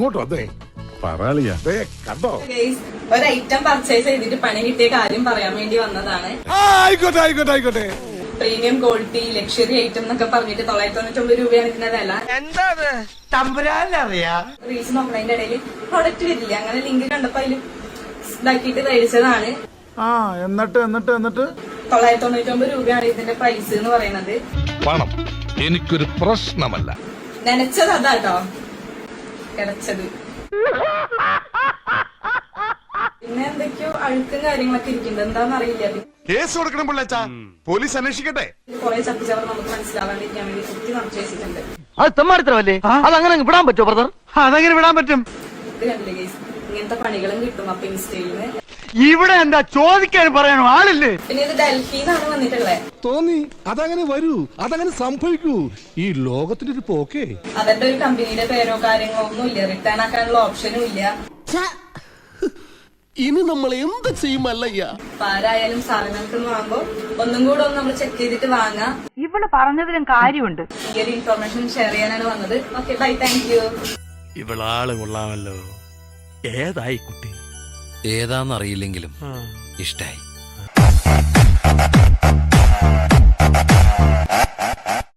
ഇങ്ങോട്ട് വന്നേ പറയാളിയാ കണ്ടോ. ഒരു ഐറ്റം പർച്ചേസ് ചെയ്തിട്ട് പണി കിട്ടിയ കാര്യം പറയാൻ വേണ്ടി വന്നതാണ്. ആയിക്കോട്ടെ ആയിക്കോട്ടെ ആയിക്കോട്ടെ. പ്രീമിയം ക്വാളിറ്റി ലക്ഷറി ഐറ്റം എന്നൊക്കെ പറഞ്ഞിട്ട് 999 രൂപയാണ് ഇതിന്റെ വില. റീൽസ് നോക്കണതിന്റെ ഇടയിൽ പ്രൊഡക്റ്റ് വരില്ല, അങ്ങനെ ലിങ്ക് കണ്ടപ്പോ അതിൽ ഇതാക്കിയിട്ട് മേടിച്ചതാണ്. എന്നിട്ട് 999 രൂപയാണ് ഇതിന്റെ പ്രൈസ് എന്ന് പറയുന്നത്. പണം എനിക്കൊരു പ്രശ്നമല്ല. നനച്ചത് അതാട്ടോ കിടച്ചത്. പിന്നെ എന്തൊക്കെയോ അഴുക്കും കാര്യങ്ങളൊക്കെ ഇരിക്കുന്നുണ്ട്, എന്താന്ന് അറിയില്ല. കേസ് കൊടുക്കണം പിള്ളേച്ചാ, പോലീസ് അന്വേഷിക്കട്ടെ. കുറെ ചപ്പിച്ചവർ നമുക്ക് മനസ്സിലാവാണ്ടിരിക്കാൻ വേണ്ടി കുത്തി നിറച്ച് വെച്ചിട്ടുണ്ട്. അത് തെമ്മാടിത്തരമല്ലേ? അതങ്ങനെ വിടാൻ പറ്റുമോ ബ്രദർ? അതെങ്ങനെ വിടാൻ പറ്റും? ഇത് കണ്ടില്ലേ ഗൈസ്, ഇങ്ങനത്തെ പണികളും കിട്ടും അപ്പൊ ഇൻസ്റ്റയില്. ഇവിടെ എന്താ ചോദിക്കാൻ പറയാനോ ആളില്ലേ? പിന്നെ ഇത് ഡൽഹിന്നാണ് വന്നിട്ടുള്ളത്. തോന്നി അതങ്ങനെ വരൂ, അതങ്ങനെ സംഭവിക്കൂ. ഈ ലോകത്തിന്റെ ഒരു പോക്കേ. അതിന്റെ ഒരു കമ്പനിയുടെ പേരോ കാര്യങ്ങളോ ഒന്നും ഇല്ല, റിട്ടേൺ ആക്കാനുള്ള ഓപ്ഷനും ഇല്ല. ഇനി നമ്മൾ എന്ത് ചെയ്യുമല്ലയ്യ. അപ്പൊ ആരായാലും സാധനങ്ങൾക്ക് വാങ്ങുമ്പോ ഒന്നും കൂടെ ഒന്ന് നമ്മൾ ചെക്ക് ചെയ്തിട്ട് വാങ്ങാം. ഇവിടെ പറഞ്ഞതിലും കാര്യമുണ്ട്. ഈ ഒരു ഇൻഫർമേഷൻ ഷെയർ ചെയ്യാനാണ് വന്നത്. Okay bye, thank you. ഇവളാള് കൊള്ളാമല്ലോ. ഏതായി കുട്ടി? ഏതാന്നറിയില്ലെങ്കിലും ഇഷ്ടായി.